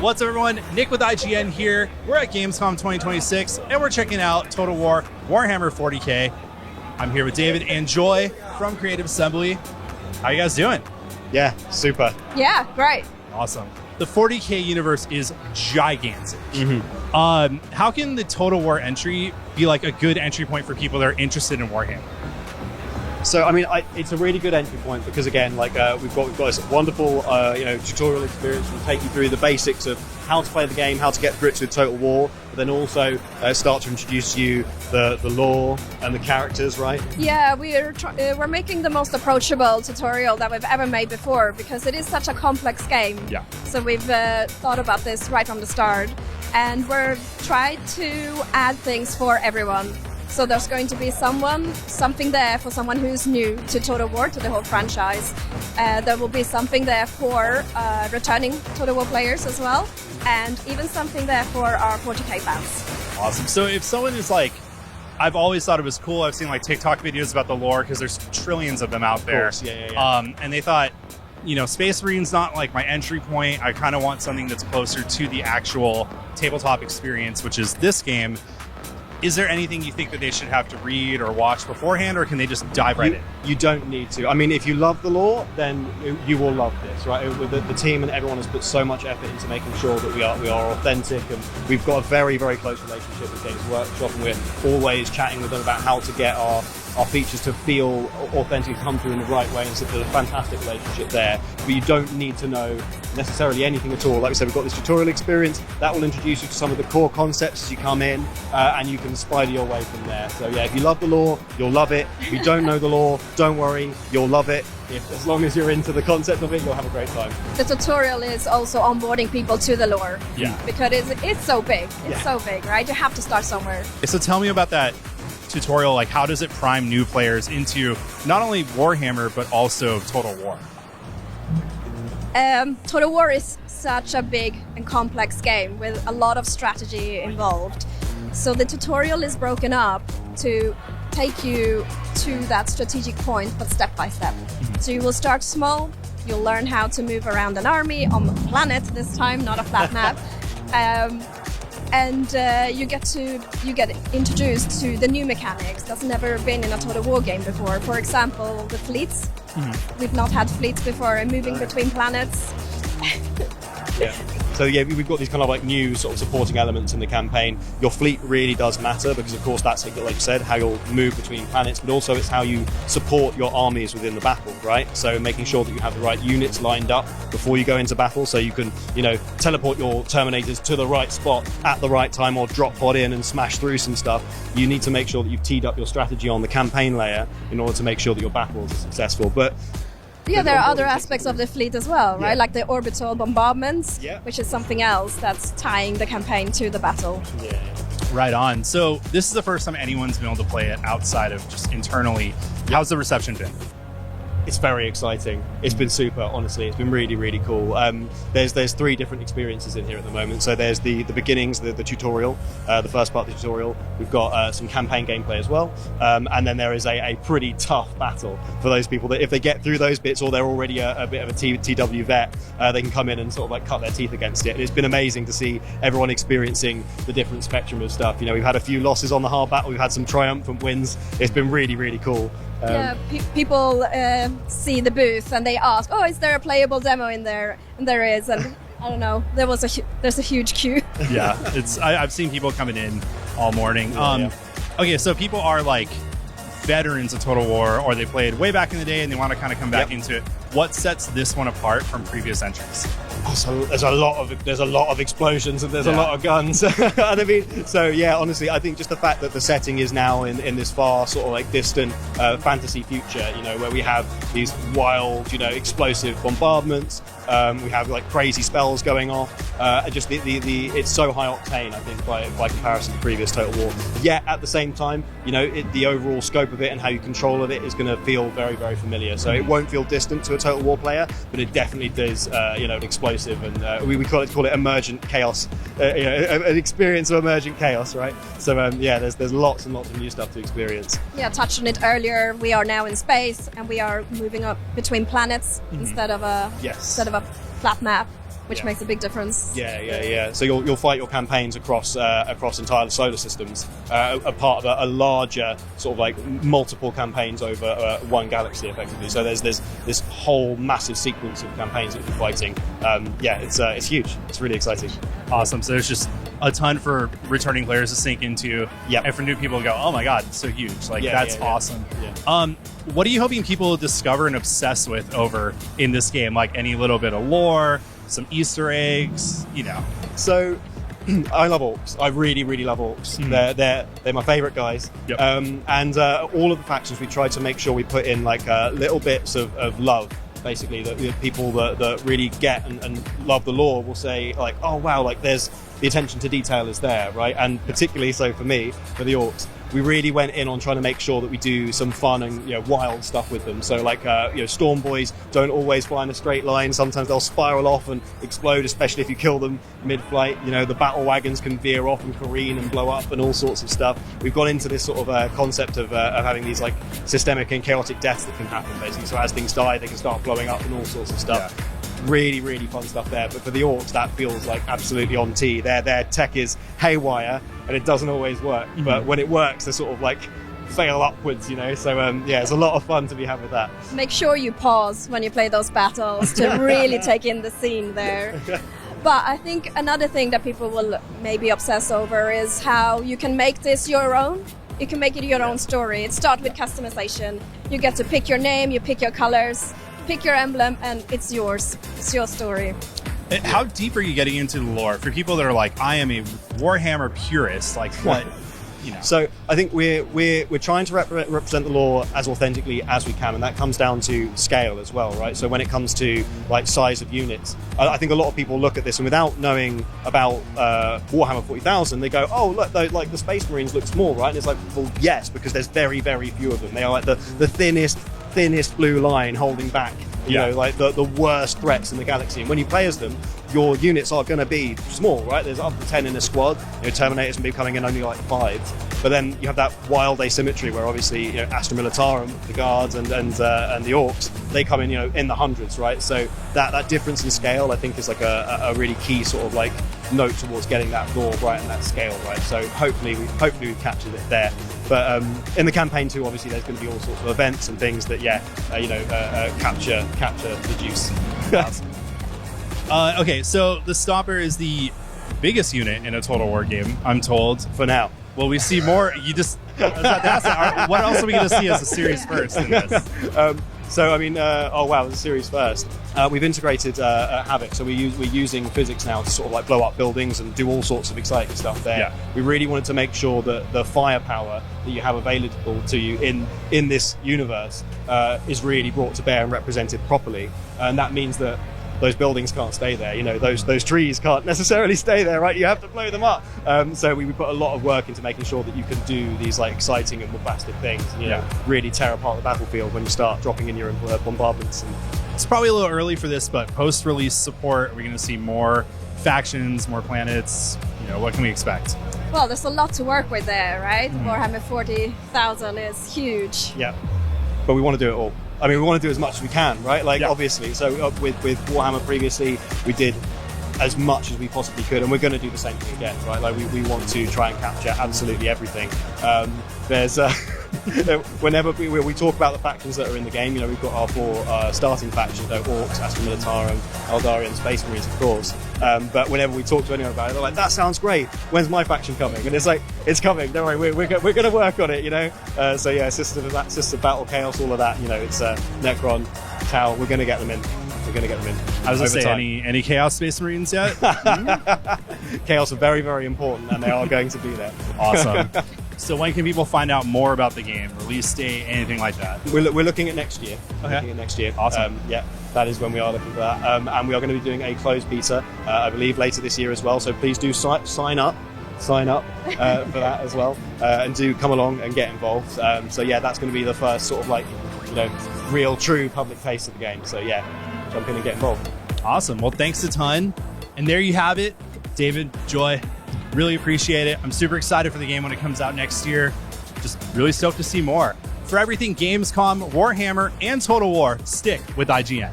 What's up, everyone? Nick with IGN here. We're at Gamescom 2026, and we're checking out Total War Warhammer 40K. I'm here with David and Joy from Creative Assembly. How you guys doing? Yeah, super. Yeah, great. Awesome. The 40K universe is gigantic. How can the Total War entry be like a good entry point for people that are interested in Warhammer? So, I mean, it's a really good entry point because, again, like we've got this wonderful, tutorial experience. We'll take you through the basics of how to play the game, how to get grips with Total War, but then also start to introduce you the lore and the characters, right? Yeah, we're making the most approachable tutorial that we've ever made before because it is such a complex game. Yeah. So we've thought about this right from the start, and we're trying to add things for everyone. So there's going to be something there for someone who's new to Total War, to the whole franchise. There will be something there for returning Total War players as well, and even something there for our 40K fans. Awesome. So if someone is like, I've always thought it was cool. I've seen like TikTok videos about the lore because there's trillions of them out there. Of course, yeah. And they thought, Space Marine's not like my entry point. I kind of want something that's closer to the actual tabletop experience, which is this game. Is there anything you think that they should have to read or watch beforehand, or can they just dive right in? You don't need to. I mean, if you love the lore, then you will love this, right? The team and everyone has put so much effort into making sure that we are authentic, and we've got a very, very close relationship with Games Workshop, and we're always chatting with them about how to get our features to feel authentic, come through in the right way, and so there's a fantastic relationship there. But you don't need to know necessarily anything at all. Like we said, we've got this tutorial experience that will introduce you to some of the core concepts as you come in, and you can spider your way from there. So yeah, if you love the lore, you'll love it. If you don't know the lore, don't worry, you'll love it. As long as you're into the concept of it, you'll have a great time. The tutorial is also onboarding people to the lore. Yeah. Because it's so big. It's so big, right? You have to start somewhere. So tell me about that tutorial. Like, how does it prime new players into not only Warhammer but also Total War? Total War is such a big and complex game with a lot of strategy involved. So the tutorial is broken up to take you to that strategic point, but step by step. So you will start small. You'll learn how to move around an army on a planet this time, not a flat map. And you get introduced to the new mechanics that's never been in a Total War game before. For example, the fleets. We've not had fleets before, and moving between planets. Yeah. So yeah, we've got these kind of like new sort of supporting elements in the campaign. Your fleet really does matter because, of course, that's, like you said, how you'll move between planets, but also it's how you support your armies within the battle, right? So making sure that you have the right units lined up before you go into battle, so you can, teleport your Terminators to the right spot at the right time, or drop pod in and smash through some stuff. You need to make sure that you've teed up your strategy on the campaign layer in order to make sure that your battles are successful. But yeah, there are other aspects of the fleet as well, right? Yeah. Like the orbital bombardments, Yeah. which is something else that's tying the campaign to the battle. yeah. Right on. So this is the first time anyone's been able to play it outside of just internally. How's the reception been? It's very exciting. It's been super, honestly. It's been really, really cool. There's three different experiences in here at the moment. So there's the beginnings, the tutorial, the first part of the tutorial. We've got some campaign gameplay as well. And then there is a pretty tough battle for those people that if they get through those bits, or they're already a bit of a TW vet, they can come in and sort of like cut their teeth against it. And it's been amazing to see everyone experiencing the different spectrum of stuff. We've had a few losses on the hard battle. We've had some triumphant wins. It's been really, really cool. People see the booth and they ask, "Oh, is there a playable demo in there?" And there is, and I don't know. There's a huge queue. Yeah, I've seen people coming in all morning. Okay, so people are like veterans of Total War, or they played way back in the day and they want to kind of come back into it. What sets this one apart from previous entries? So there's a lot of explosions and there's a lot of guns. And I mean, so yeah, honestly, I think just the fact that the setting is now in this far sort of like distant fantasy future, where we have these wild, explosive bombardments. We have like crazy spells going off. Just it's so high octane, I think, by comparison to previous Total War. Yet at the same time, the overall scope of it and how you control it is going to feel very, very familiar. So it won't feel distant to a Total War player, but it definitely does, explosive, and we call it emergent chaos, an experience of emergent chaos, right? So there's lots and lots of new stuff to experience. Yeah, touched on it earlier. We are now in space and we are moving up between planets instead of a flat map, which makes a big difference. Yeah. So you'll fight your campaigns across entire solar systems, a part of a larger sort of like multiple campaigns over one galaxy, effectively. So there's this whole massive sequence of campaigns that you're fighting. It's huge. It's really exciting. Awesome. So there's just a ton for returning players to sink into, and for new people to go, oh my god, it's so huge. Like that's awesome. Yeah. What are you hoping people discover and obsess with over in this game? Like any little bit of lore, some Easter eggs, So I love orcs. I really, really love orcs. They're my favorite guys. Yep. And all of the factions, we try to make sure we put in like little bits of love. Basically, that the people that really get and love the lore will say like, oh wow, like there's the attention to detail is there, right? And particularly so for me, for the orcs, we really went in on trying to make sure that we do some fun and wild stuff with them. So like storm boys don't always fly in a straight line. Sometimes they'll spiral off and explode, especially if you kill them mid-flight. The battle wagons can veer off and careen and blow up and all sorts of stuff. We've gone into this sort of concept of having these like systemic and chaotic deaths that can happen basically. So as things die, they can start blowing up and all sorts of stuff. Yeah. Really, really fun stuff there. But for the orcs, that feels like absolutely on tee. Their tech is haywire, and it doesn't always work. Mm-hmm. But when it works, they sort of like fail upwards, So it's a lot of fun to be had with that. Make sure you pause when you play those battles to really take in the scene there. But I think another thing that people will maybe obsess over is how you can make this your own. You can make it your own story. It starts with customization. You get to pick your name, you pick your colors, pick your emblem, and it's yours. It's your story. How deep are you getting into the lore? For people that are like, I am a Warhammer purist, like what, So I think we're trying to represent the lore as authentically as we can, and that comes down to scale as well, right? So when it comes to like size of units, I think a lot of people look at this and without knowing about Warhammer 40,000, they go, oh look, like the Space Marines look small, right? And it's like, well, yes, because there's very, very few of them. They are like the thinnest blue line holding back like the worst threats in the galaxy. And when you play as them, your units are going to be small, right? There's up to 10 in a squad. Terminators can be coming in only like 5. But then you have that wild asymmetry where obviously Astra Militarum, the guards and the orcs, they come in the hundreds, right? So that difference in scale, I think, is like a really key sort of like note towards getting that lore right and that scale right. So hopefully we've captured it there. But in the campaign too, obviously there's going to be all sorts of events and things that capture the juice. Awesome. Okay, so the Stomper is the biggest unit in a Total War game, I'm told. For now. Will we see more? What else are we going to see as a series first in this? So, I mean, the series first. We've integrated Havoc, so we're using physics now to sort of like blow up buildings and do all sorts of exciting stuff there. Yeah. We really wanted to make sure that the firepower that you have available to you in this universe is really brought to bear and represented properly. And that means that those buildings can't stay there. Those trees can't necessarily stay there, right? You have to blow them up. So we put a lot of work into making sure that you can do these like exciting and bombastic things. Really tear apart the battlefield when you start dropping in your bombardments. It's probably a little early for this, but post-release support, are we going to see more factions, more planets? What can we expect? Well, there's a lot to work with there, right? Warhammer 40,000 is huge. Yeah, but we want to do it all. I mean, we want to do as much as we can, right? Obviously. So with Warhammer previously, we did as much as we possibly could, and we're going to do the same thing again, right? Like we want to try and capture absolutely everything. There's whenever we talk about the factions that are in the game, we've got our 4 starting factions, Orcs, Astra Militarum, Eldarian, Space Marines, of course. But whenever we talk to anyone about it, they're like, "That sounds great. When's my faction coming?" And it's like, "It's coming. Don't worry. We're going to work on it." So yeah, System of Battle, Chaos, all of that. It's Necron, Tau. We're going to get them in. I was going to say, any Chaos Space Marines yet? Chaos are very, very important, and they are going to be there. Awesome. So when can people find out more about the game? Release date, anything like that? We're looking at next year. Awesome. That is when we are looking for that. And we are going to be doing a closed beta, I believe, later this year as well. So please do sign up for that as well, and do come along and get involved. That's going to be the first sort of like, real, true public taste of the game. So yeah, jump in and get involved. Awesome. Well, thanks a ton. And there you have it. David, Joy, really appreciate it. I'm super excited for the game when it comes out next year. Just really stoked to see more. For everything Gamescom, Warhammer, and Total War, stick with IGN.